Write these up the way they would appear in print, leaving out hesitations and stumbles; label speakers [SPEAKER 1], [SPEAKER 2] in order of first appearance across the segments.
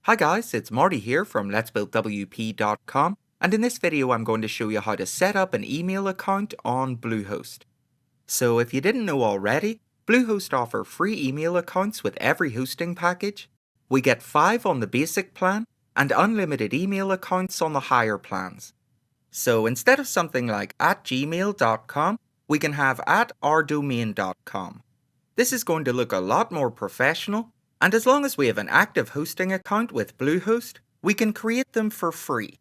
[SPEAKER 1] Hi guys, it's Marty here from letsbuildwp.com, and in this video I'm going to show you how to set up an email account on Bluehost. So if you didn't know already, Bluehost offer free email accounts with every hosting package. We get 5 on the basic plan and unlimited email accounts on the higher plans. So instead of something like @gmail.com, we can have @𝗟𝗢𝗞𝗘. This is going to look a lot more professional, and as long as we have an active hosting account with Bluehost, we can create them for free.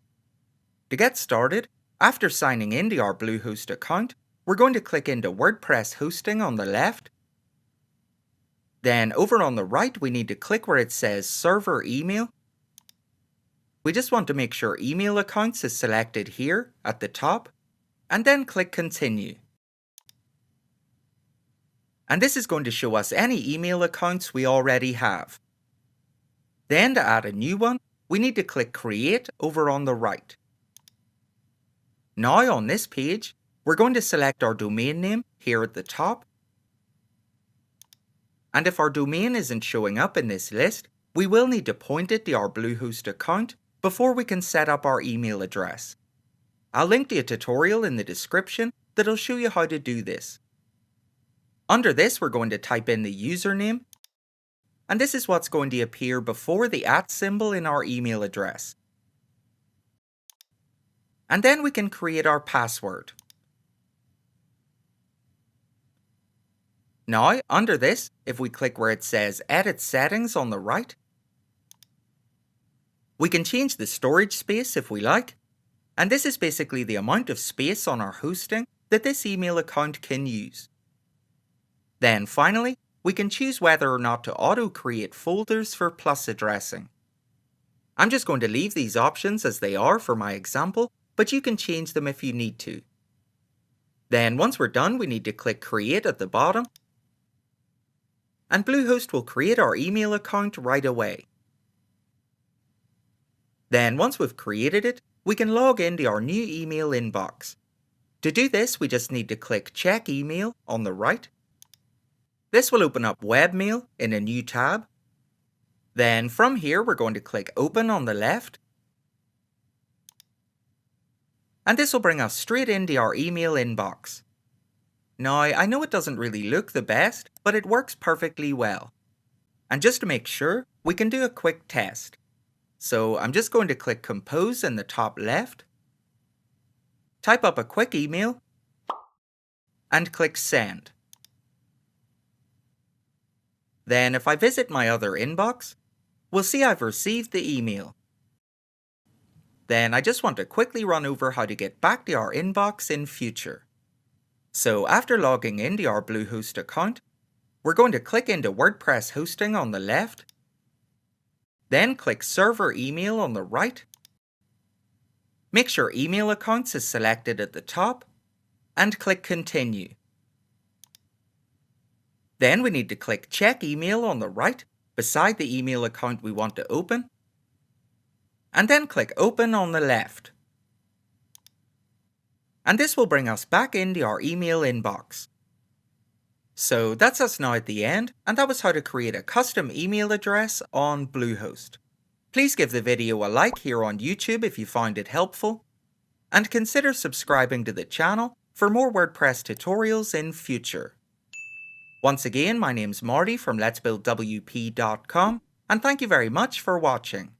[SPEAKER 1] To get started, after signing into our Bluehost account, we're going to click into WordPress hosting on the left. Then over on the right, we need to click where it says Server Email. We just want to make sure Email Accounts is selected here at the top, and then click Continue. And this is going to show us any email accounts we already have. Then to add a new one, we need to click Create over on the right. Now on this page, we're going to select our domain name here at the top. And if our domain isn't showing up in this list, we will need to point it to our Bluehost account before we can set up our email address. I'll link to a tutorial in the description that'll show you how to do this. Under this, we're going to type in the username, and this is what's going to appear before the @ symbol in our email address. And then we can create our password. Now, under this, if we click where it says Edit Settings on the right, we can change the storage space if we like, and this is basically the amount of space on our hosting that this email account can use. Then finally, we can choose whether or not to auto-create folders for plus addressing. I'm just going to leave these options as they are for my example, but you can change them if you need to. Then once we're done, we need to click Create at the bottom, and Bluehost will create our email account right away. Then once we've created it, we can log into our new email inbox. To do this, we just need to click Check Email on the right. This will open up WebMail in a new tab. Then from here, we're going to click Open on the left. And this will bring us straight into our email inbox. Now, I know it doesn't really look the best, but it works perfectly well. And just to make sure, we can do a quick test. So I'm just going to click Compose in the top left, type up a quick email, and click Send. Then if I visit my other inbox, we'll see I've received the email. Then I just want to quickly run over how to get back to our inbox in future. So after logging into our Bluehost account, we're going to click into WordPress hosting on the left, then click Server Email on the right. Make sure Email Accounts is selected at the top, and click Continue. Then we need to click Check Email on the right, beside the email account we want to open, and then click Open on the left. And this will bring us back into our email inbox. So that's us now at the end, and that was how to create a custom email address on Bluehost. Please give the video a like here on YouTube if you found it helpful, and consider subscribing to the channel for more WordPress tutorials in future. Once again, my name's Marty from letsbuildwp.com, and thank you very much for watching.